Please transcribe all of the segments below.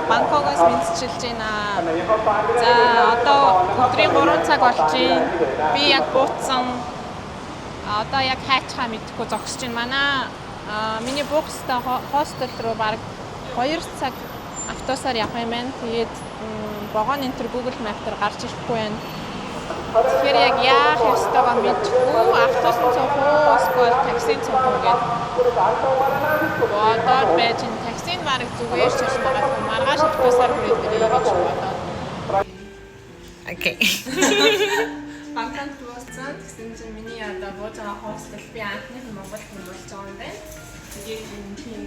Бангкокоос мэдчилж байна. За одоо өдрийн 3 цаг болж байна. Би яг буутсан. Одоо яг хайчхаа мэдэхгүй зогсож байна. Манай миний буух ёстой хостел руу баг 2 цаг автобусаар явах юм байна. Тэгээд вагон энтер Google Map-аар гарч ирэхгүй байна. Тэгэхээр яг яах ёстойгоо мэдэхгүй. Автобус цух уу, эсвэл такси цух уу гэдэг. Одоо байж таксийн баг зүгээр ч гэж магадгүй маргааш автобусаар хүрээд ирээ гэж бодоод. Окей. Бангкокт буцаад гэсэн чинь миний одоо бууж байгаа хостел би анхны Монголд болж байгаа юм байна. Тэгээд энэ тийм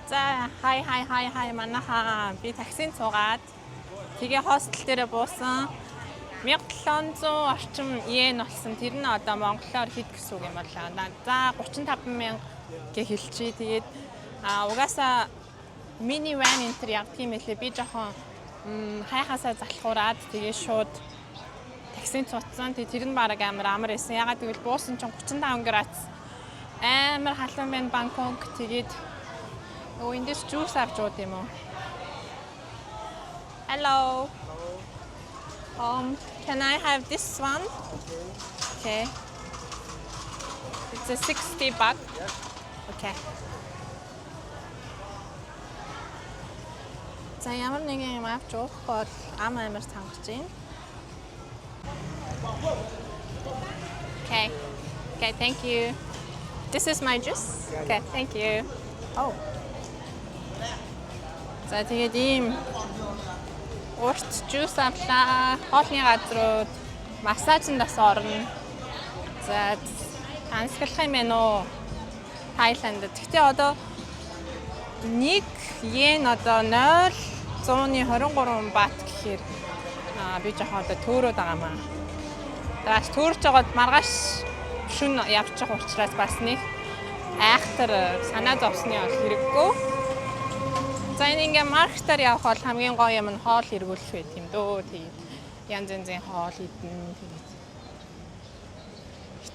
За хай манайхаа би таксинд суугаад тэгээ хостел дээр буусан 1700 орчим йен болсон. Тэр нь одоо монголоор хэд гэсэн үг юм бол за 35,000 гэ хэлчихье. Тэгээд угаасаа мини ван энтер яг тийм ээ би жоохон хайхаасаа залхуураад тэгээ шууд таксинд цуцсан. Тэр нь бараг амар байсан. Ягаад гэвэл буусан чинь 35 градус амар халуун байна Бангкок. Тэгээд эндээс жуус авч ууд юм уу? Hello. Can I have this one? Okay. It's a 60 baht. Okay. За ямар нэгэн юм авч уух бол амар цангаж байна. Okay. Okay, thank you. This is my juice. Okay, thank you. Oh. За тэгээд ийм урт жуус авлаа. Хоолны газрууд массажинд бас орно. За танилцуулах юм байна уу? Тайланд. Гэхдээ одоо 1 йен одоо 0.123 бат гэхээр би жоохон одоо төөрөөд байгаа маа. Тэгээс төөрж байгаад маргааш шүн явчих учраас бас нэг айхтар санаа зовсны бол хэрэггүй. За энэ ингээ маркетаар явах бол хамгийн гоё юм нь хоол эргүүлэх байт юм дөө. Тэгээд янз янзын хоол идэн тэгээд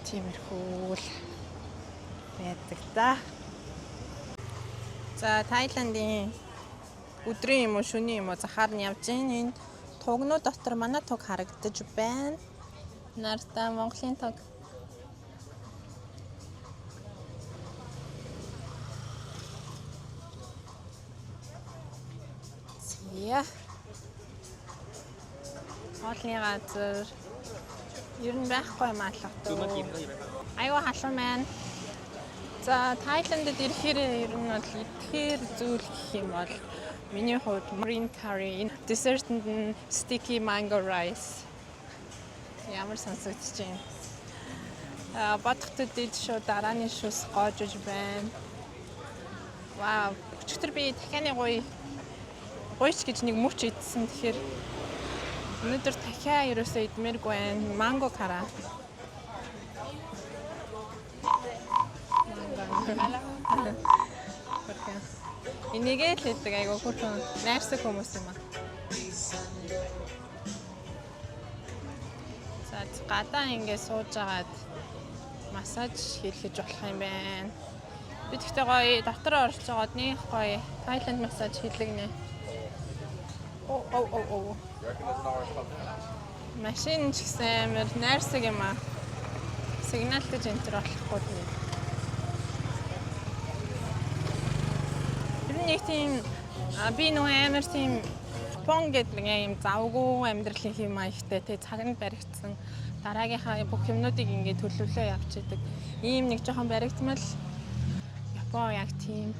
тиймэрхүү л байдаг та. За Тайландын өдрийн юм уу шөнийн юм уу захаар нь явж гин энэ тугнууд дотор манай туг харагдаж байна. Нартай Монголын туг. Яа. Хоолны газар ер нь байхгүй юм аалга. Аюу халуун байна. За Тайландд ирэхээр ер нь бол идэхээр зүйл гэх юм бол миний хувьд marine curry, dessert-нд нь sticky mango rice. Ямар сонсогдож байна. Бодоход дэд шүү дарааны шүс гоожж байна. Вау, өчигдөр би дахианы гуйч гэж нэг мөч идсэн. Тэгэхээр өнөөдөр дахиа ерөөсөө идмээргүй байна. Манго кара. Энийгээ л хэлдэг айгу хүрхэн найрсаг хүмүүс юм аа. За гадаа ингэ сууж агаад массаж хийлгэж болох юм байна. Би тэгтээ гоё дотор орж байгаад нэг гоё Тайланд массаж хийлгэнэ. Оо. Машин ч гэсэн амар найрсаг юм аа. Сигналдаж энтер болохгүй тийм. Нэг тийм би нөгөө амар тийм Япон гэдэг нэг юм завгүй амьдралын хэм маягтай тий цагнад баригдсан дараагийнхаа бүх юмнуудыг ингээд төлөвлөө явж идэг. Ийм нэг жоохон баригдмал Япон яг тийм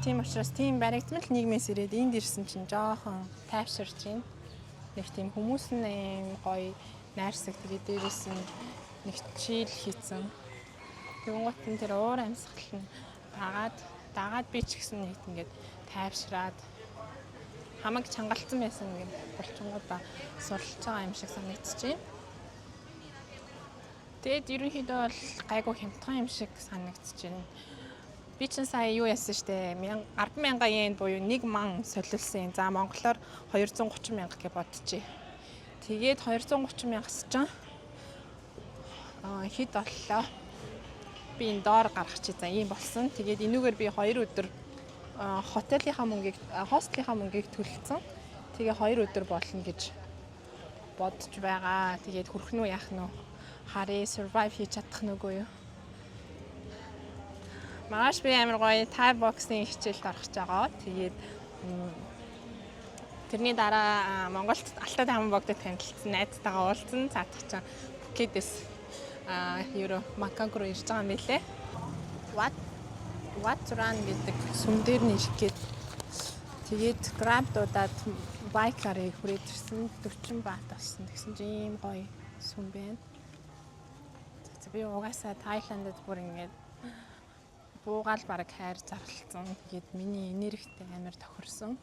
учраас тийм баригдмал нийгмээс ирээд энд ирсэн чинь жоохон тайвширч байна. Нэг тийм хүмүүс нь юм гоё найрсаг тэгээд дээрээс нь нэг чийл хийцэн. Тэнгуут нь тэр уур амьсгал нь дагаад би ч гэсэн нэг ингээд тайвшраад хамаг чангалцсан байсан ингээд болчингуудаа сулж байгаа юм шиг санагдчихэв. Тэгээд ерөнхийдөө бол гайгүй хямдхан юм шиг санагдчихэв. Би ч сая юу яасан штэ 10,000 йен буюу 1 ман солилсон. За монголоор 230,000 гэж бодчихъя. Тэгээд 230 мянгаас ч хэд боллоо. Би энэ доор гаргачих за ийм болсон. Тэгээд энүүгээр би 2 өдөр хотелийнхаа мөнгийг хостелийнхаа мөнгийг төлсөн. Тэгээ 2 өдөр болно гэж бодож байгаа. Тэгээд хүрэх нь яах нь харъя, survive хийж чадах нь үгүй юу. Маш би амар гоё Thai boxing хичээлд орох гэж байгаа. Тэгээд тэрний дараа Монголд Алтай Таман богдод танилцсан найзтайгаа уулзсан. Цаадах чинь Пхукетэс евро Макаго руу ирж байгаа юм билэ. What run гэдэг сүм дээр нь ирэх гээд тэгээд Grab дуудаад байкаар хүрээд ирсэн 40 баат болсон. Тэгсэн чинь ийм гоё сүм байна. За би угаасаа Тайландд бүр ингээд буугаал бараг хайр зарлцсан. Тэгээд миний энергитэй амар тохирсон.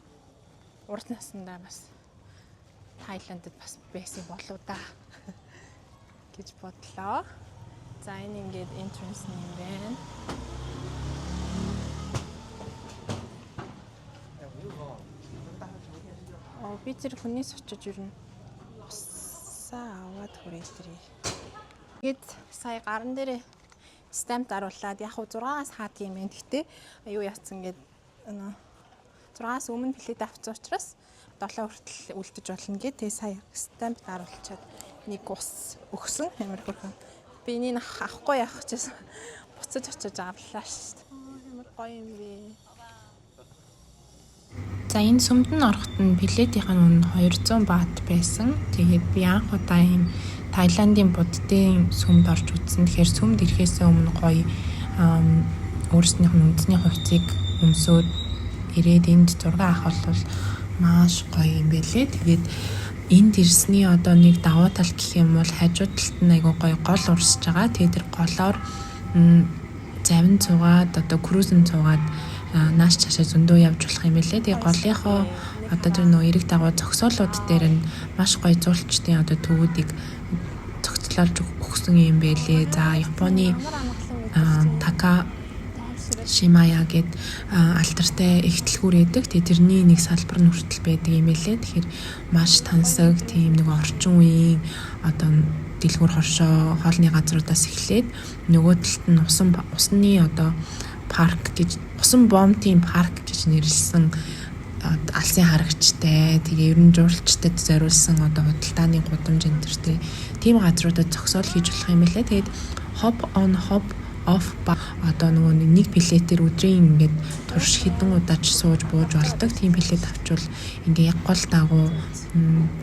Урд наснда бас Тайландд бас байсан болоо да гэж бодлоо. За энэ ингээд entrance юм байна. Би тэр хүнээс очиж ирнэ. Усаа аваад хүрээ тэрий. Тэгэд сая гарн дээрээ стамп дарууллаад яг хуу 6-аас хаад юм байна. Гэхдээ юу яатсан гээд 6-аас өмнө билет авсан учраас 7 хүртэл үлдэж болно гэд тэгээ сая стамп даруулчаад нэг ус өгсөн амар хөрхөн. Би энийг авахгүй явах гэсэн буцаж очиж авлаа шүү дээ. Амар гоё юм би. За энэ сүмд нь ороход нь билетийн үнэ 200 баат байсан. Тэгээд би анх удаа ийм Таиландын буддын сүмд орж үзсэн. Тэгэхээр сүмд ирэхээс өмнө гоё өөрснийх нь үндэсний хувцсыг өмсөөд ирээд энд зураг авах бол маш гоё юм байлээ. Тэгээд энд ирсний одоо нэг давуу тал гэх юм бол хажуу талд нь айгуу гоё гол урсж байгаа. Тэгээд тэр голоор завин цугаад одоо крузен цугаад нааш цаашаа зөндөө явж болох юм билээ. Тэгээ голынхоо одоо тэр нөө эрэг дагуу зогсоолууд дээр нь маш гоё зуулчдын одоо төвүүдийг зохицлолж өгсөн юм байлээ. За Японы Така Шимая гэд алтартай ихтлгүүр эдэг. Тэгээ тэрний нэг салбар нь хүртэл байдаг юм байлээ. Тэгэхээр маш тансаг тийм нэг орчин үеийн одоо дэлгүүр хоршоо хоолны газруудаас эхлээд нөгөө талд нь усны одоо парк гэж усан бомтын парк гэж нэрлсэн алсын харагчтай тэгээ ерөн жуулчдад зориулсан одоо худалдааны гудамж энтертэй тийм газруудад зогсоол хийж болох юм байлаа. Тэгээд hop on hop off ба одоо нөгөө нэг билетээр өдрийн ингээд турш хэдэн удаач сууж бууж болдог. Тийм билет авчвал ингээ яг гол дагуу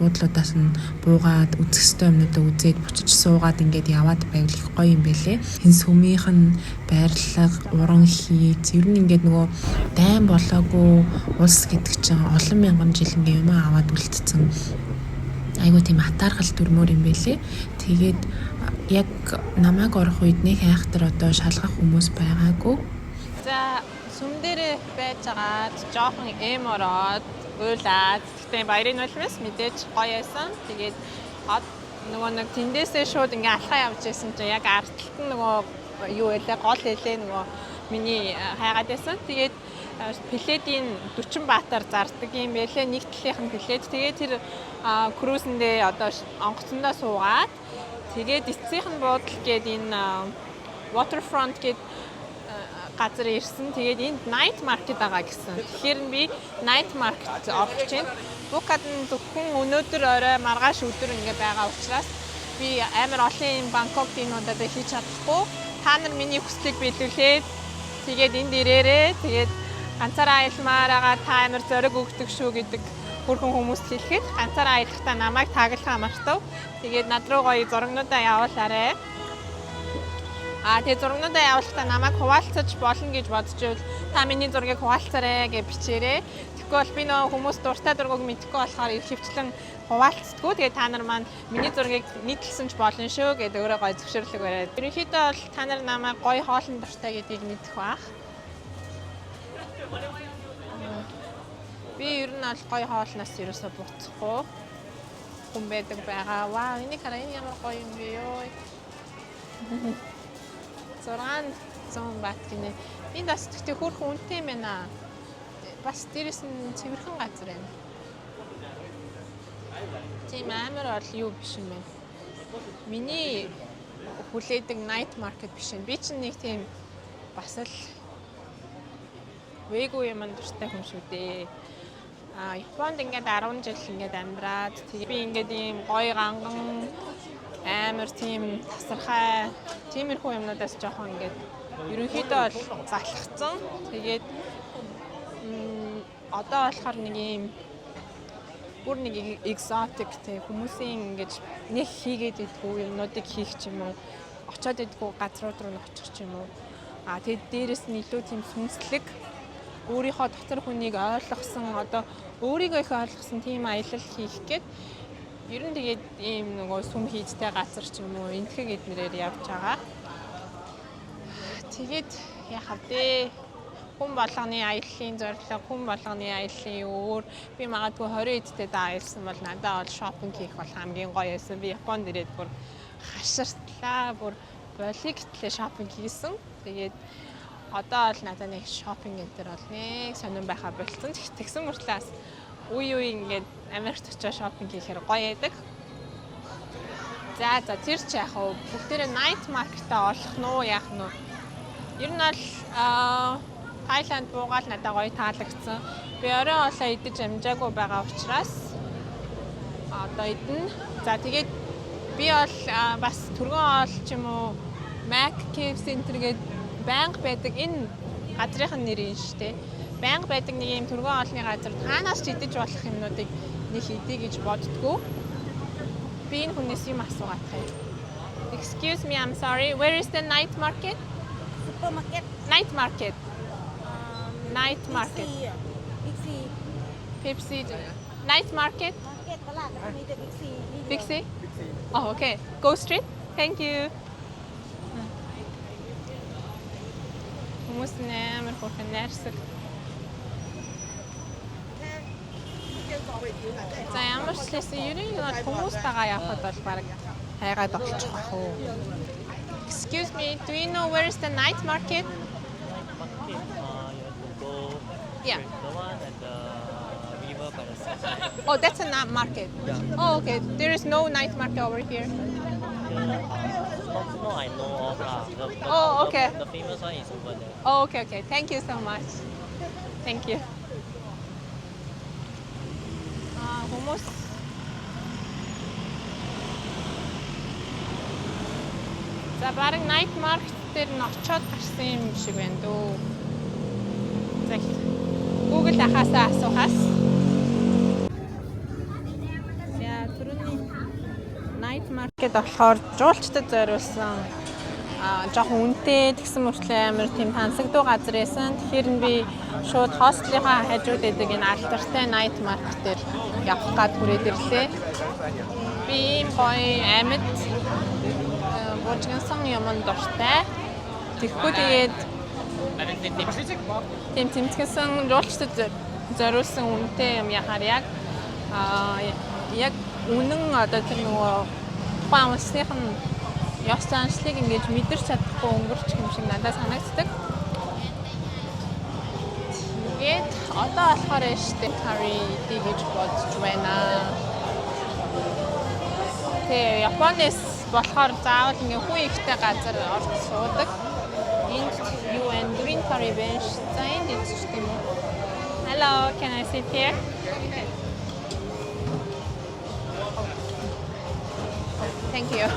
буудлуудаас нь буугаад үзэх ёстой юмнуудаа үзээд буцаж суугаад ингээд яваад байвал их гоё юм байлээ. Энэ сүмийнх нь байрлал, уран хийц ер нь ингээд нөгөө дайн болоогүй улс гэдэг чинь олон мянган жил ингээ юм аваад үлдсэн. Айгуу тийм атаархал дүрмөр юм байлээ. Тэгээд яг намайг орох үед нэг хайхтар одоо шалгах хүмүүс байгаагүй. За сүм дээр байж байгаад жоохон эм ороод уйлаад тэгтээ баярын нулимс мэдээж гоё байсан. Тэгээд нөгөө нэг тэндээсээ шууд ингээ алхаа явж байсан чинь яг ард талд нь нөгөө юу байлаа гол хэлээ нөгөө миний хайгаад байсан. Тэгээд билетийн 40 баатаар зардаг юм байлээ. Нэг талынх нь билет. Тэгээд тэр крузэндээ одоо онгоцондоо суугаад тэгээд эцсийнх нь буудал гээд энэ waterfront гээд газар ирсэн. Тэгээд энд night market байгаа гэсэн. Тэгэхээр би night market орох чинь букад нь зөвхөн өнөөдөр орой маргааш өдөр ингээ байгаа учраас би амар олон юм Бангкокт энэ удаад хийж чадахгүй. Та нар миний хүслийг биелүүлээд тэгээд энд ирээрээ тэгээд ганцаараа аялмаар байгаа та амар зориг өгдөг шүү гэдэг бүрхэн хүмүүст хэлэхэд ганцаараа аялахдаа намайг таглахаа мартав. Тэгээд над руу гоё зурагнуудаа явуулаарэ. Тэгээд зурагнуудаа явуулахдаа намайг хуваалцаж болно гэж бодож байвал та миний зургийг хуваалцаарэ гэж бичээрэй. Тэгэхгүй бол би нөө хүмүүс дуртай зургийг мэдэхгүй болохоор хөвчлэн хуваалцдаггүй. Тэгээд та нар маань миний зургийг нийтлсэн ч болно шүү гэдэг өөрөө гоё зөвшөөрлөг бариад. Ерөнхийдөө бол та нар намайг гоё хоолн дуртай гэдгийг мэдэх бах. Би ер нь бол гоё хоолноос ерөөсө буцахгүй хүн байдаг байгаа. Вау, энийг хараа энэ ямар гоё юм бэ ёо. 600 баат гинэ. Энд бас тэгтээ хөөрхөн үнэтэй юм байна. Бас дээрэс нь цэвэрхэн газар байна. Тийм амар бол юу биш юм байна. Миний хүлээдэг night market биш юм. Би чинь нэг тийм бас л вэгүй юм дуртай хүн шүү дээ. Японд ингээд 10 жил ингээд амьдраад тэгээ би ингээд ийм гоё ганган амар тийм тасархай тиймэрхүү юмнуудаас жоохон ингээд ерөнхийдөө бол залхацсан. Тэгээд одоо болохоор нэг ийм бүр нэг exotic те хүмүүсийн ингэж нэг хийгээд идэггүй юмнуудыг хийх ч юм уу очиод идэггүй газрууд руу очих ч юм уу тэгээд дээрэс нь илүү тийм сүнслэг өөрийнхөө дотор хүнийг ойлгосон одоо өөрийгөө их ойлгосон тийм аялал хийх гээд ер нь тэгээд ийм нөгөө сүм хийдтэй газар ч юм уу энтгэг эднэрээр явж байгаа. Тэгээд яхав дээ хүн болгоны аяллаа зорилго, хүн болгоны аяллаа өөр. Би магадгүй 20 эдтэй даайлсан бол надад бол шопинг хийх бол хамгийн гоё байсан. Би Японд ирээд бүр хаширтлаа, бүр болигтлээ шопинг хийсэн. Тэгээд одоо бол надад нэг шопинг энэ төр бол нэг сонирн байхаа болцсон. Тэгсэн мөртлөөс үе ингээд Америкт очиж шопинг хийхээр гоё яадаг. За тэр ч яах вэ? Бүгдээрээ night market-аа олох нь уу, яах нь уу? Ер нь бол Тайланд буугаал надад гоё таалагдсан. Би орой хоолоо идэж амжаагүй байгаа учраас одоо идэн. За тэгээд би бол бас түргэн хоол ч юм уу Mac KFC энтергээд байнга байдаг энэ газрын нэр юм шүү дээ. Байнга байдаг нэг юм түргэн хоолны газар таанаас ч идэж болох юмнуудыг нэг идэ гэж боддгоо. Би энэ хүнээс юм асуугаад байна. Excuse me, I'm sorry. Where is the night market? Supermarket. Night market. Night market. Pepsi. Night market. Market pala kami the Pepsi. Pixie? Oh, okay. Go straight. Thank you. Хүмүүс нээр хөрхэн найрсаг. За ямар ч лээсэн ерөн хүмүүстайгаа явхад бол баг хайгаад олчих واخ уу. Excuse me, do you know where is the night market? You have to go Yeah. the one at the river by the side. Oh, that's a night market. Yeah. Oh, okay. There is no night market over here. No, I know of lah. Oh, okay. The famous one is over there. Oh, okay, okay. Thank you so much. Thank you. Хүмүүс за бараг night market дээр нь очиод гарсан юм шиг байна дөө. За Google ахаасаа асуухаас. За түрүүний night market болохоор жуулчдад зориулсан жоохон үнэтэй тэгсэн мөртлөө амар тийм тансагдуу газар байсан. Тэгэхээр нь би шууд хостелийнхаа хажууд байдаг энэ алдартай night market дээр явах гад хүрээд ирлээ. Би ийм гоё амьд божгонсон юмд дуртай. Тэгэхгүй тэгээд тийм тэмцгэнсэн жуулчдад зориулсан үнэтэй юм яхаар яг үнэн одоо тэр нөгөө тухайн улсынх нь ёс заншлыг ингэж мэдэрч чадахгүй өнгөрч юм шиг надад санагддаг. Тэгээд одоо болохоор штэ curry гэж бодож байна. Тэгээ Японоос болохоор заавал ингээ хүн ихтэй газар орж суудаг. Энд юу энэ green curry bench за энд ичдэг юм уу? Hello, can I sit here? Thank you.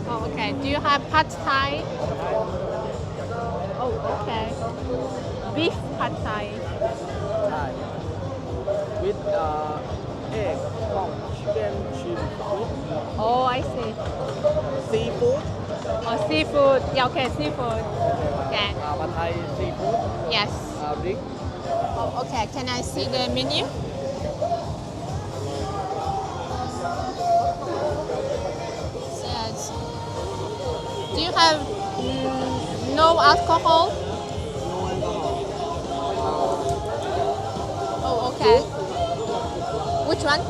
Oh, okay. Do you have pad thai? Oh, okay. Beef pad thai. Thai with egg, pork, chicken, shrimp, Oh, I see. seafood. Oh, seafood. Yeah, okay, seafood. Okay. Pad Thai seafood. Yes. Ring. Oh, okay. Can I see the menu? Yes. Do you have no alcohol? Oh, okay. Which one?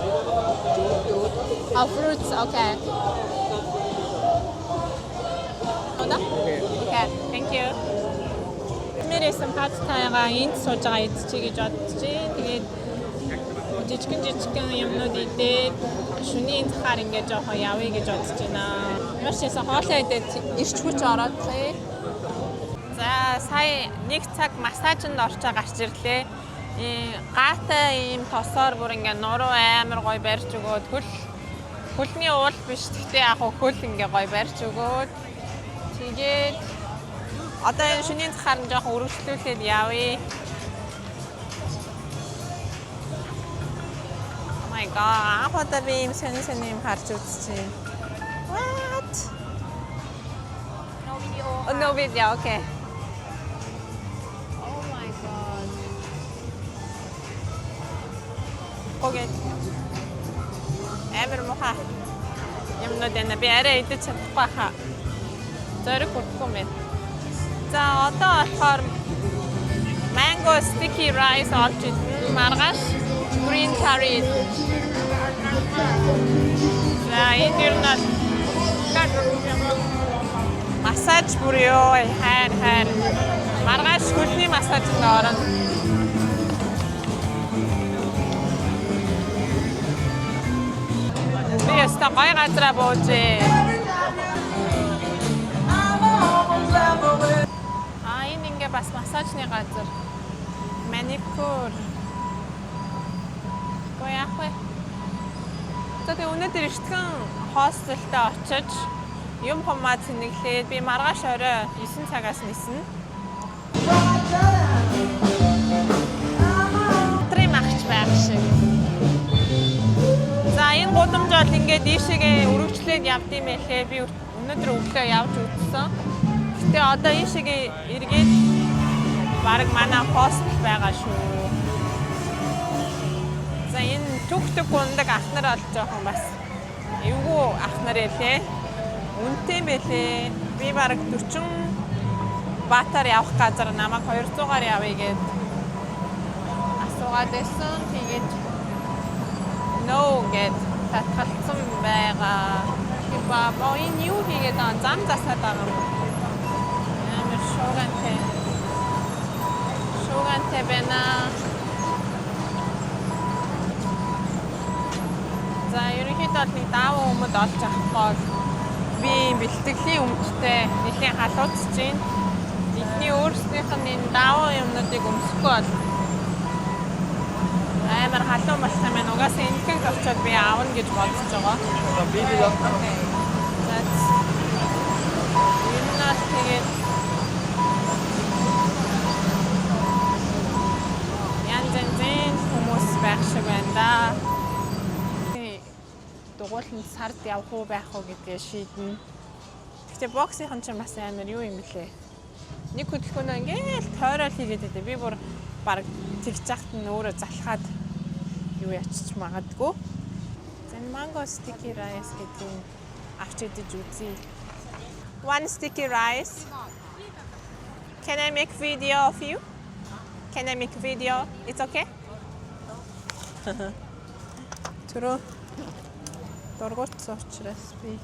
Oh, fruits. Okay. Okay. Thank you. Мэрээсэн пад тайгаа энд сууж байгаа идчихье гэж бодчихъя. Тэгээд жижигэн юмнууд идээд шөнийн цагаар ингээд жоохон явъя гэж бодож байна. Ямар ч байсан хоолоо идээд ирч хүч ороодлээ. За сая 1 цаг массажинд орчоо гарч ирлээ. Гаатай ийм тосоор бүр ингээ нуруу амар гоё барьж өгөөд хөлний уул биш гэхдээ яг хөл ингээ гоё барьж өгөөд тэгээд одоо энэ шөнийн цагаар нь жоохон өргөжлүүлээд явъя. Oh my god, ахвата би ийм сонин юм харж үзчихье. What? No video. Oh, no video, okay. Окей. Амар муха. Юмнууд энэ би арай идэж чадахгүй хаа. Зориг хүрхгүй мэн. За одоо болохоор mango sticky rice олж идэн. Маргааш green curry. За интернет массаж бүр ёо хайр. Маргааш хөлний массажд орно. Би яста гой газараа буужээ. Энэ ингээ бас массажны газар. Маникюр. Гой яах вэ? Тэгээд өнөөдөр эртхэн хостелтэй очиж юм хумаа цэнэглээд би маргааш орой 9 цагаас ниснэ. Трим ахч байх шиг. За энэ гудамж бол ингээд ийшээгээ өргөжлээд явд юм байлээ. Би өнөөдөр өглөө явж үзсэн. Гэтэ одоо ийшээгээ эргээд баг манай хостел байгаа шүү. За энэ түк ундаг ахнар бол жоохон бас эвгүй ахнар элээ. Үнэтэй байлээ. Би баг 40 баатар явах газар намайг 200-аар явъя гэд асуугаад байсан. Тэгээд no гэд татгалцсан байгаа. Баа энэ юу хийгээд зам засаад байгаа юм. Амар шуугантай байна. За ерөнхийдөө нэг даваа өмд олж авахгүй би бэлтгэлийн өмчтэй нэлийн халуудж байна. Бидний өөрсдийнх нь энэ даваа юмнуудыг өмсөхгүй бол амар халуун болох юм байна. Угаасаа энэхийг очиод би аавна гэж бодож байгаа. Тэгээд янзэн хүмүүс байх шиг байна да. Дугуйланд сард явах уу байх уу гэдгээ шийднэ. Гэхдээ боксийнхан ч бас амар юу юм блэ? Нэг хөдөлгөөнөө ингээл тойрол хийгээд байдаа. Би бүр баг тэгж захт нь өөрөө залхаад юу ячиж магадгүй. Зэн mango sticky rice гэдэг авч идэж үзье. One sticky rice. Can I make video of you? Can I make video? It's okay? Түрүү дургуутсан учраас би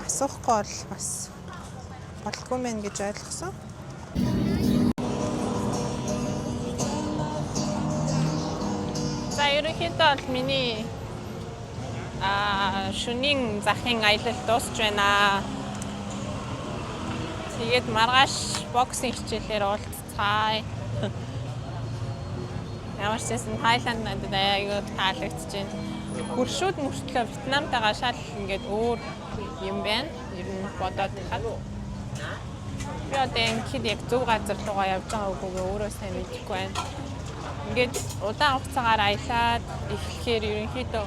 асуухгүй бол бас болтгүй мэн гэж ойлгосон. За ерөнхийдөө бол миний шөнийн захын аялал дуусч байна. Тэгээд маргааш боксинг хичээлээр уулзцаая. Ямар ч гэсэн Тайланд надад аягүй таалагдж байна. Хуршууд мөртлөө Вьетнамтайгаа шал ингээд өөр юм байна. Ер нь бодоод хаад. Би одоо ингээд яг зөв газар руугаа явж байгаа үгүйгээ өөрөө сайн мэдэхгүй байна. Ингээд удаан хугацаагаар аялаад эхлэхээр ерөнхийдөө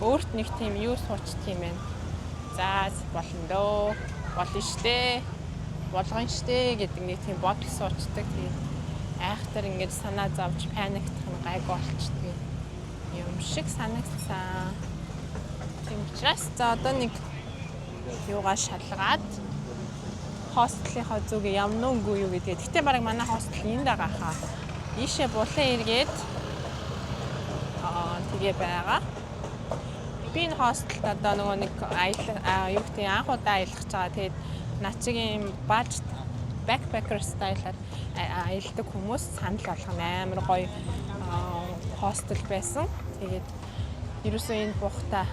өөрт нэг тийм юу суучт юм байна. За болно дөө. Болно штэ. Болгон штэ гэдэг нэг тийм бодол суучдаг. Тэгээд айхтар ингээд санаа зовж паниктах нь гайгүй болчдөг юм шиг санагдсан. Тийм учраас за одоо нэг юугаа шалгаад хостелийнхоо зүг явна уугүй юу гэдгээ. Гэтэ бараг манай хостел энд байгаа хаа. Ийшээ булан эргээд тэгээ байгаа. Би энэ хостелд одоо нөгөө нэг юу гэдэг анх удаа аялах гэж байгаа. Тэгээд начигийн баж backpacker style-аар аялдаг хүмүүс санал болгоно. Амар гоё хостел байсан. Тэгээд ерөөсөө энэ бухта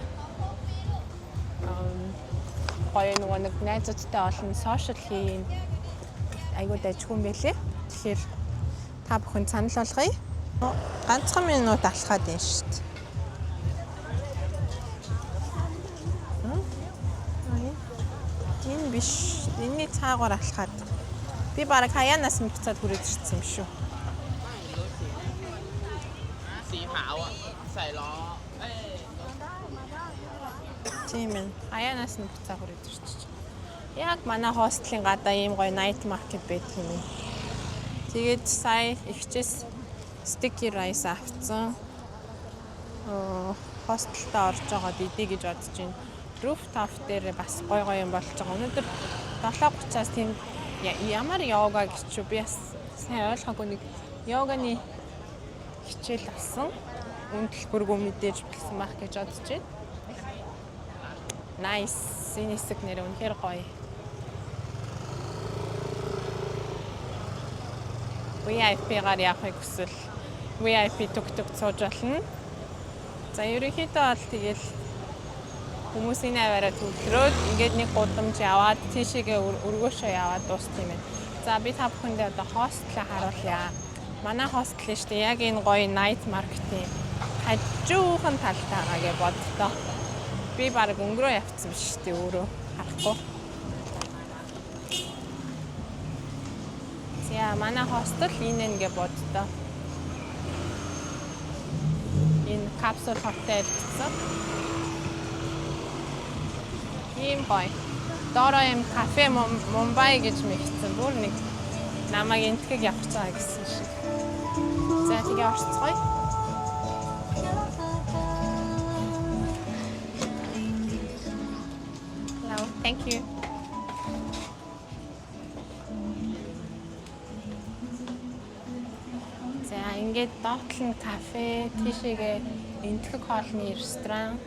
гоё нэг найзуудтай олон сошиал хийн айгуу дайжгүй юм байлээ. Тэгэхээр та бүхэн санал болгоё. Ганцхан минут алхаад байна шүү дээ. Энэ биш. Энэний цаагаар алхаад. Би бараг хаяанаас нь буцаад хүрээд ирсэн юм шүү. Тийм ээ. Хаяанаас нь буцаад хүрээд ирчих. Яг манай хостелын гадаа ийм гоё night market байдаг юм. Тэгээд сая ихчээс sticky rice авцсан. Хостелдээ орж байгаад идэ гэж бодож байна. Rooftop дээр бас гоё гоё юм болж байгаа. Өнөөдөр 7:30-аас тийм ямар йога гэж би бас сайн ойлгоогүй нэг йоганы хичээл авсан. Үнэлбэргүй мэдээж болсон байх гэж бодож байна. Nice. Энэ хэсэг нэр үнэхээр гоё. VIP-гаар явахыг хүсвэл VIP тук-тук цууж болно. За ерөнхийдөө бол тэгэл хүмүүсийн аваараа төвлөрөөд ингээд нэг гудамж яваад тийшээгээ өргөөшөө яваад дуусна юм байна. За би та бүхэндээ одоо хостелээ харуулъя. Манай хостел нь шүү дээ яг энэ гоё night market-ийн хажуухан талтайгаа гэж боддоо. Би баг өнгөрөө явцсан биш шүү дээ өөрөө харахгүй. За манай хостел энэ гэж боддоо. Энэ капсул хотел гэсэн. Ийм гоё. Доороо юм кафе Мумбай гэж мэгцэн. Бүр нэг намайг энтгэг явах цаа гэсэн шиг. За тэгээ орцгоё. Hello, thank you. За ингээд доотл нь кафе, тийшээгээ энтгэг хоолны ресторан.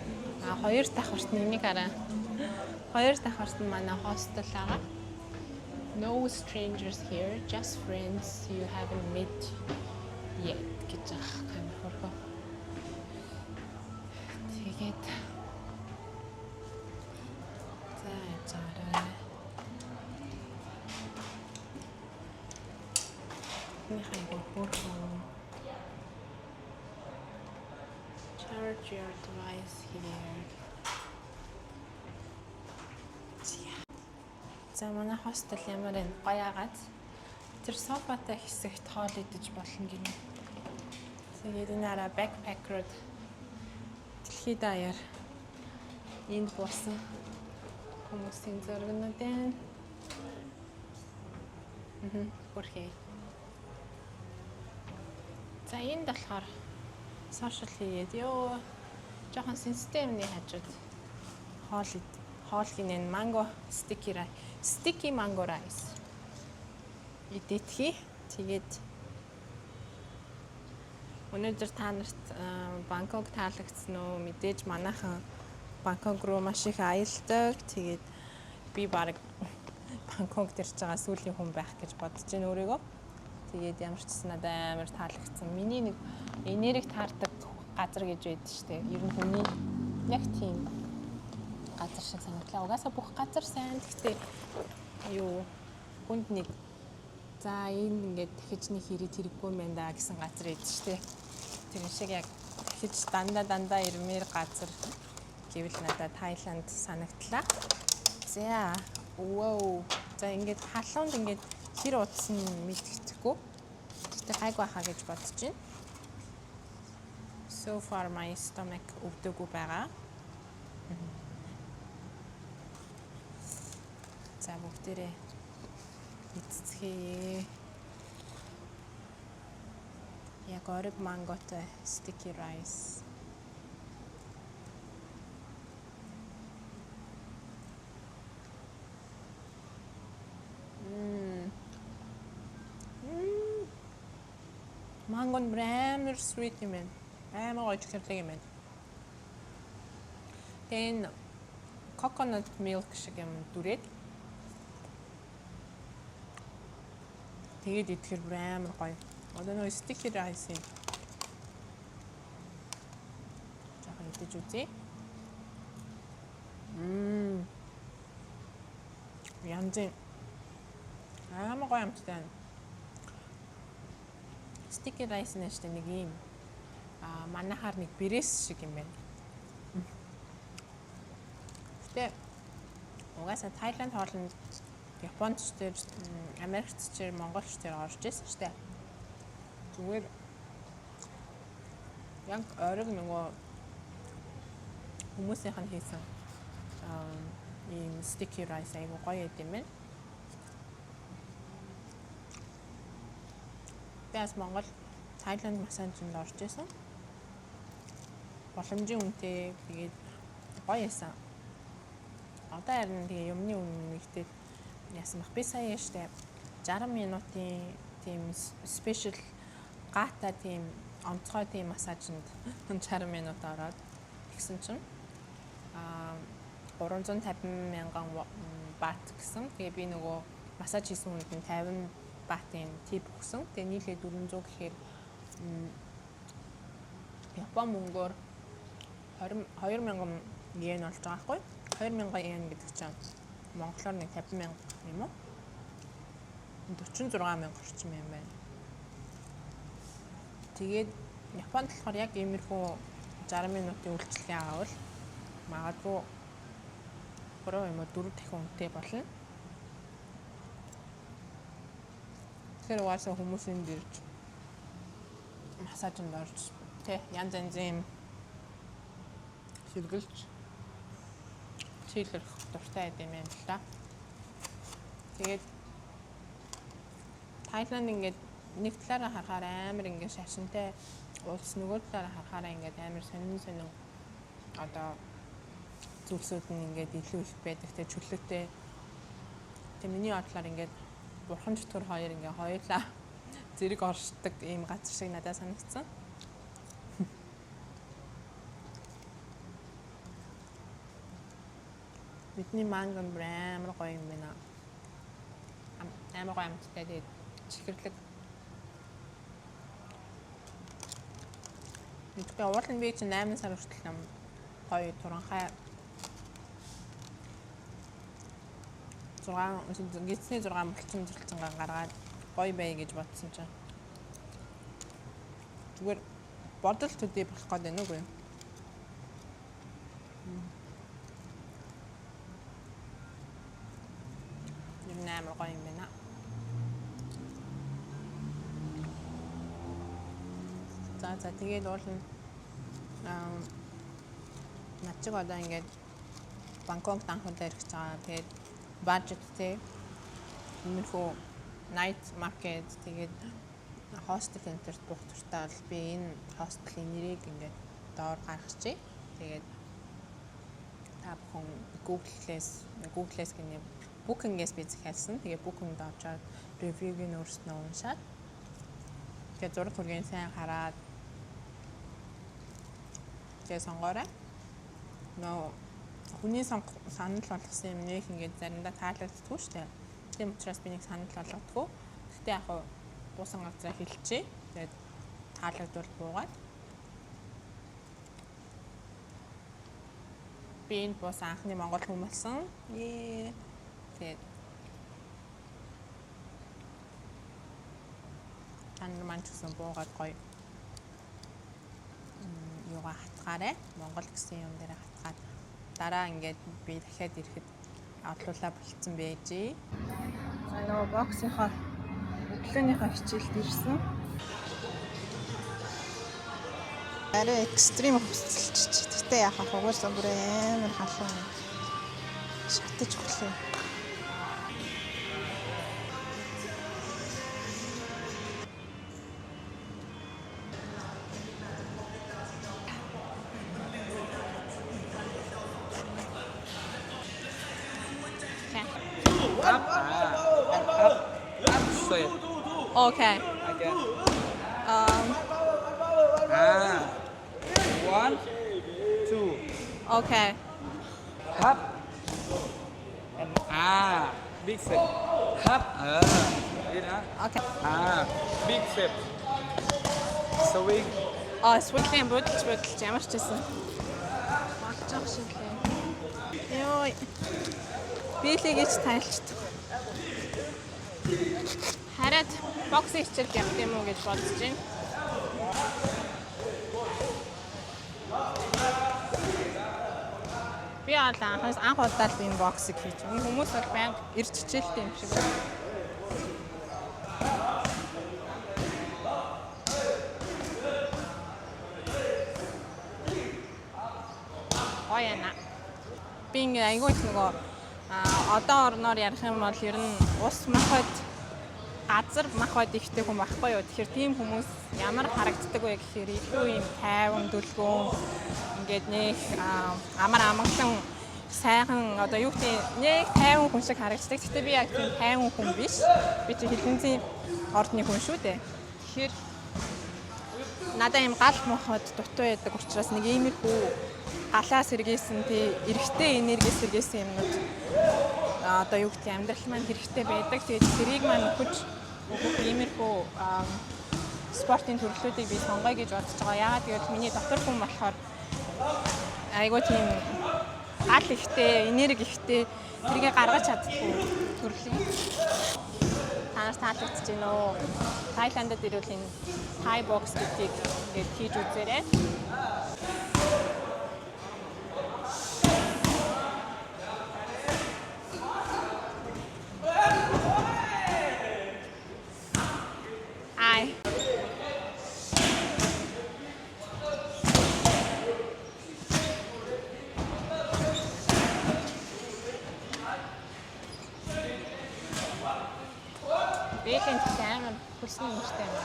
Хоёр давхарт нэг арай. Хоёр давхарт нь манай хостел байгаа. No strangers here, just friends you haven't met yet гэж байна хөргөө. Тэгээд заа. Нэг хайгуу хөргөө. Charge your device here. За манай хостел ямар энэ гоё агаад тэр софатай хэсэгт хоол идэж болно гинэ. Тэгээд энэ араа backpacker-д дэлхийд даяар энд буусан хүмүүсийн зургнууд байна. Бүрхээ. За энд болохоор social хийгээд ёо жоохон системний хажууд хоол гинэн манго sticky mango rice идэтгэе. Тэгээд өнөөдөр та нарт Бангкок таалагдсан уу? Мэдээж манайхан Бангкок руу маш их аялдаг. Тэгээд би баг Бангкок дээр ч байгаа сүүлийн хүн байх гэж бодож байна өөрийгөө. Тэгээд ямар ч гэсэн надад амар таалагдсан. Миний нэг энерги таардаг газар гэж байдаг шүү дээ. Ер нь хүний яг тийм газар шиг санагдлаа. Угаасаа бүх газар сайн. Гэхдээ юу хүнд нэг за энэ ингээд тэгэж нэг хэрэг хэрэггүй юм байна да гэсэн газар байдаг шүү дээ. Тэр шиг яг тэгэж дандаа ирмээр газар гэвэл надад Таиланд санагдлаа. За вау. За ингээд халуунд ингээд хэр утсан мэдгэхгүй. Тэгтээ гайгүй хаа гэж бодож байна. So far my stomach өвдөггүй байгаа. За бүгдээрээ эцэцгээе. Яг ориг манготой sticky rice. Манго брамер sweet юм байна. Амар гоё чөлөөтэй юм байна. Тэн coconut milk шиг юм дүрээд. Тэгээд идэхээр амар гоё. Одоо нөө sticky rice юм. мэдэж үзье. Янзын амар гоё амттай. Sticky rice нэштэй нэг юм. Манайхаар нэг брэс шиг юм байна. Гэтэ угаасаа Тайланд хоолнд Японч дээр, Америкч дээр, Монголч дээр орж ирсэн шүү дээ. Зүгээр яг ориг нөгөө хүмүүсийнх нь хийсэн ийм sticky rice айгу гоё юм байна. Бас Монгол Тайланд массажинд орж ирсэн. Боломжийн үнэтэй тэгээд гоё ясан. Одоо харин тэгээ юмны үнэтэй яасан бах. Би сая штэ 60 минутын тийм спешиал гата тийм онцгой тийм массажинд 60 минут ороод тэгсэн чинь 350 мянган бат гэсэн. Тэгээ би нөгөө массаж хийсэн хүнд нь 50 батын тип өгсөн. Тэгээ нийлээ 400 гэхээр Япон мөнгөөр 20,000 йен болж байгаа байхгүй. 20,000 йен гэдэг чинь монголоор нэг 50,000 юм уу? 46,000 орчим юм байна. Тэгээд Японд болохоор яг иймэрхүү 60 минутын үйлчлэгээ авал магадгүй 3 юм уу 4 дахин үнэтэй болно. Тэгэхээр угаасаа хүмүүсийн дэрж массажинд орж тэ янз янзын сэргэлж чийлэх дуртай юм байна л да. Тэгээд Тайланд ингээд нэг талаараа харахаар амар ингээд шашинтай улс, нөгөө талаараа харахаар ингээд амар сонин одоо зүйлсүүд нь ингээд илүү их байдаг те чөлөөтэй. Тэг миний бодлоор ингээд бурхан чөтгөр хоёр ингээд хоёулаа зэрэг оршдог ийм газар шиг надад санагдсан. Бидний манган амар гоё юм байна. Амар гоё амттай тэгээд чихэрлэг. Мэдгүй уулын би чинь 8 сар хүртэл гоё туранхай 6 гисний 6 булчин гаргаад гоё бай гэж бодсон чинь. Зүгээр бодол төдий болох гээд байна уу? Амар гоё юм байна. За тэгээд уул нь начиг одоо ингээд Бангкок данхуудаар ирэх гэж байгаа. Тэгээд бажеттэй иймэрхүү night market тэгээд hostel энтерт буух туртаа бол би энэ хостелийн нэрийг ингээд доор гаргачихъя. Тэгээд та бүхэн Google-ээс гинэ Booking-ээс би захиалсан. Тэгээ Booking-д авчаад ревюг нь өөрснөө уншаад тэгээ зураг хүргийн сайн хараад тэгээ сонгоорой. Нөө хүний санал болгосон юм нэг ингээд заримдаа таалагддаггүй шүү дээ. Тийм учраас би нэг санал болгодгоо. Гэхдээ яг хуу буусан газраа хэлчихье. Тэгээд таалагдвал буугаад би энэ бус анхны монгол хүн болсон. Тэгээд тань маань ч гэсэн буугаад гоё юугаа хатгаарэ. Монгол гэсэн юм дээр хатгаад дараа ингээд би дахиад ирэхэд одлуулаа болцсон байжээ. За нөгөө боксынхаа өглөөнийхөө хичээлд ирсэн. Арай экстрим хөсөлч. Тэгтээ яхаа хугаарсан бүр амар халуун. Шатаж өглөө. Straight. Okay. Again. 1, 2. Okay. Up. And big step. Up. Đi đó. Okay. Big step. Swing. Swing бодож ямар ч байсан. жоох шиг лээ. Йоо. Биелэгийч тайлчдаг. Хараад бокс хичээл явах юм уу гэж бодож байна. Би анх удаа л энэ боксыг хийж байна. Хүмүүс бол байнга ирж хичээлтэй юм шиг байна. Ояна. Би ингээ айгүй их нөгөө одоо орноор ярих юм бол ер нь ус махад газар махад ихтэй хүн байхгүй юу. Тэгэхээр тийм хүмүүс ямар харагддаг вэ гэхээр илүү юм тайван дүлгөөн ингээд нэг амар амгалан сайхан одоо юу гэдэг нэг тайван хүн шиг харагддаг. Гэхдээ би яг тийм тайван хүн биш. Би чи хилэнцгийн ордны хүн шүү дээ. Тэгэхээр надад юм гал мохот дутуу байдаг учраас нэг иймэрхүү галаа сэргээсэн тий эрэгтэй энерги сэргээсэн юмнууд одоо юу гэдэг амьдрал маань хэрэгтэй байдаг. Тэгээд тэрийг маань өгч иймэрхүү спортын төрлүүдийг би сонгоё гэж бодож байгаа. Яагаад гэвэл миний дотор хүн болохоор айгуу тийм гал ихтэй, энерги ихтэй тэрийг гаргаж чаддгүй төрлийг. Та нар таалагдж байна уу? Тайландд ирвэл энэ Thai box гэдгийг ингээд хийж үзээрэй. Бэлэн амар хүсний юмштай юм.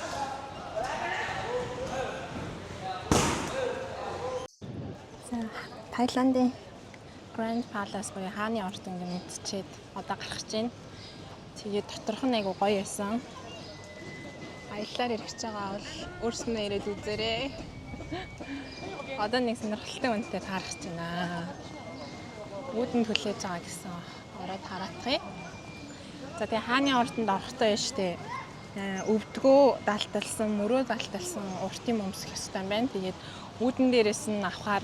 Таиландын Grand Palace буюу хааны орд ингээд мэдчихэд одоо гарах гэж байна. Тэгээд доторх нь айгу гоё байсан. Аяллаар ирэх гэж байгаа бол өөрснөө ирээд үзээрэй. Одоо нэг сонирхолтой үнэтэй таарах гэж байна. Үүдэн түлээж байгаа гэсэн ороод хараадах юм. За тэгээ хааны ордонд орохдоо яа штэ өвдгөө далталсан, мөрөө далталсан уртын өмсөх ёстой байна. Тэгээд үүдэн дээрээс нь авахаар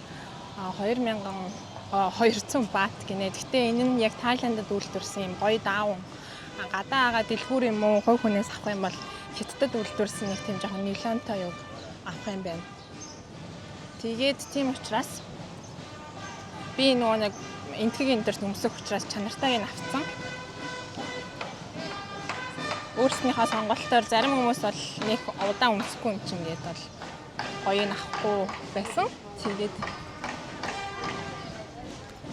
2200 баат гинэ. Гэтэ энэ нь яг Тайландд үйлдвэрсэн юм гоё даавн. Гадаа агаа дэлгүүр юм уу, хувь хүнээс авах юм бол хятадд үйлдвэрсэн нэг тийм жоохон нилонтой юу авах юм байна. Тэгээд тийм учраас би нөгөө нэг энтгийн энэ төр өмсөх учраас чанартайг нь авцсан. Өөрснийхөө сонголтоор зарим хүмүүс бол нэг удаан өмсөхгүй юм чинь гээд бол гоё нь авахгүй байсан. Тэгээд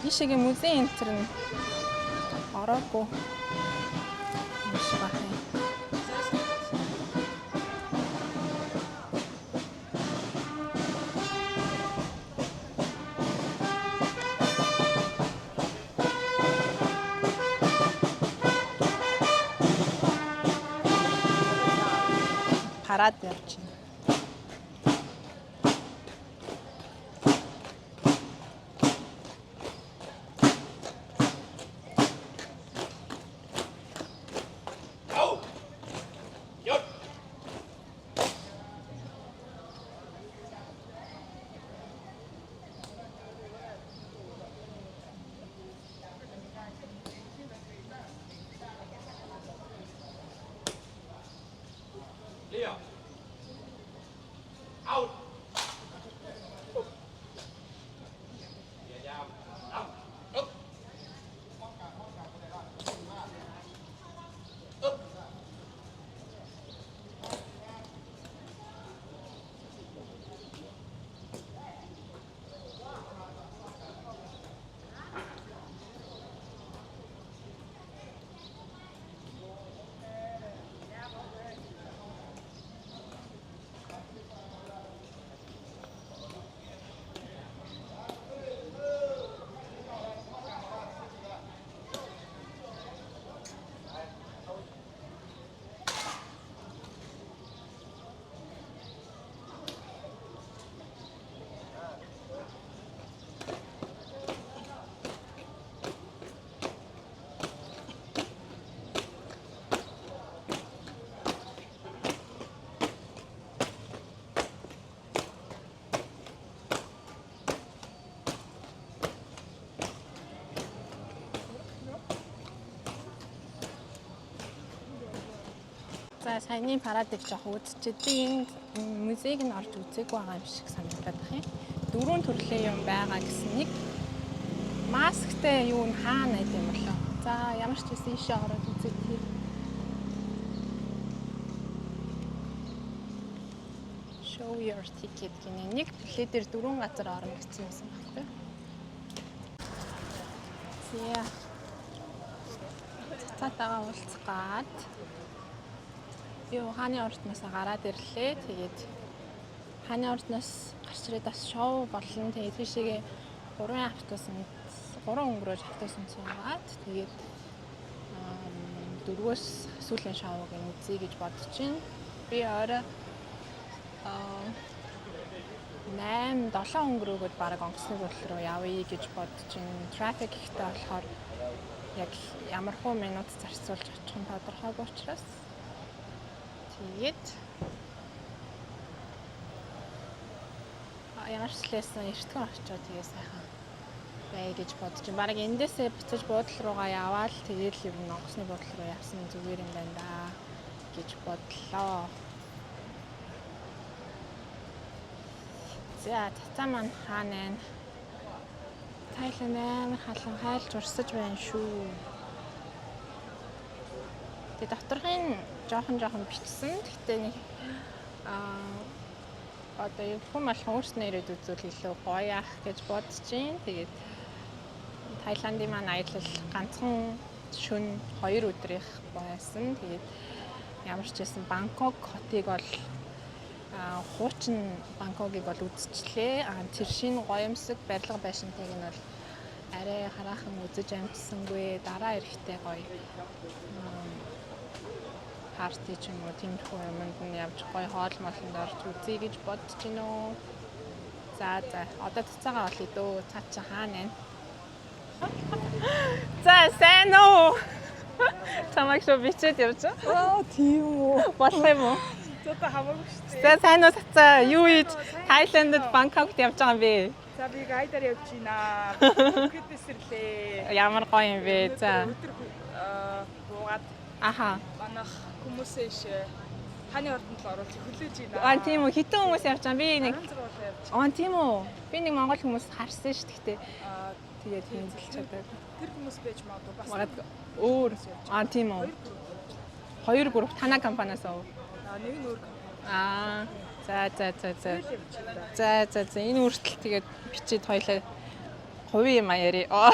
ийшээгийн музей энэ төр нь ороогүй юм шиг байна. Хараад явж байна. За саяны парадыг жоох үзчихдээ энэ музейг нь орж үзээгүй байгаа юм шиг санагдаад байна. Дөрвөн төрлийн юм байгаа гэсэн нэг масктай юу н хаана гэдэг юм болоо. За ямар ч гэсэн ийшээ ороод үзээ тий. Show your ticket гэнэ. Нэг билет дээр 4 газар орно гэсэн юмсан баггүй. За. Цаатаага уулзгаад юу хааны ордноос гараад ирлээ. Тэгээд хааны ордноос гарч ирээд бас шоу болон тэгээд тийшээгээ 3 өнгөрөөж автобусанд суугаад тэгээд 4-өөс сүүлийн шоуг нь үзье гэж бодож байна. Би орой 8-7 өнгөрөөгөө баг онгоцны бодлол руу явъя гэж бодож байна. Трафик ихтэй болохоор яг ямар хуу минут зарцуулж очих нь тодорхойгүй учраас тэгээд ямар ч лээсэн эртхэн очиод тэгээ сайхан бай гэж бодож байна. Бараг эндээсээ буцаж буудлал руугаа яваал тэгээд л юм онгоцны буудлал руу явсан зүгээр юм байна да гэж бодлоо. За цацаа маань хаана вэ? Тайланд амар халуун хайлж урсаж байна шүү. Тэгээ доторхын жоохон бичсэн. Гэхдээ нэг одоо юу хүмүүс алхан өөрснөө ирээд үзвэл илүү гоё ах гэж бодож байна. Тэгээд Тайландын маань аялал ганцхан шөнө 2 өдрийнх байсан. Тэгээд ямар ч байсан Бангкок хотыг бол хуучин Бангкокийг бол үзчихлээ. Тэр шинэ гоёмсог барилга байшинтайг нь бол арай хараахан үзэж амжсангүй. Дараа эрэхтэй гоё парти ч юм уу тиймэрхүү юмд нь явж гоё хоол молонд орж үзье гэж бодож байна уу. За одоо цацаагаа олъё дөө. Цаа чи хаана вэ? За сайн уу? Тамаг шоу бичээд явж байгаа. Тийм үү. Болох юм уу? Зөте хамаагүй шүү дээ. За сайн уу цацаа? Юу ийж Тайландд Бангкокт явж байгаа юм бэ? За би гайдаар явж байна. Бүхэд эсрлээ. Ямар гоё юм бэ? За. Өдөр буугаад Аха. манайх хүмүүсээш хааны ордонд л оруулж хүлээж байна. Тийм үү. Хитэн хүмүүс явж байгаа. Би нэг явж. тийм үү. Би нэг монгол хүмүүс харсан шүү дээ. Тэгээд хэмзэлж чадаад. Тэр хүмүүс байж магадгүй бас. Магадгүй өөр. Тийм үү. 2 групп танаа компаниас уу? Нэг нь өөр. За энэ үртэл тэгээд бичээд хоёлаа хувийн юм аяараа.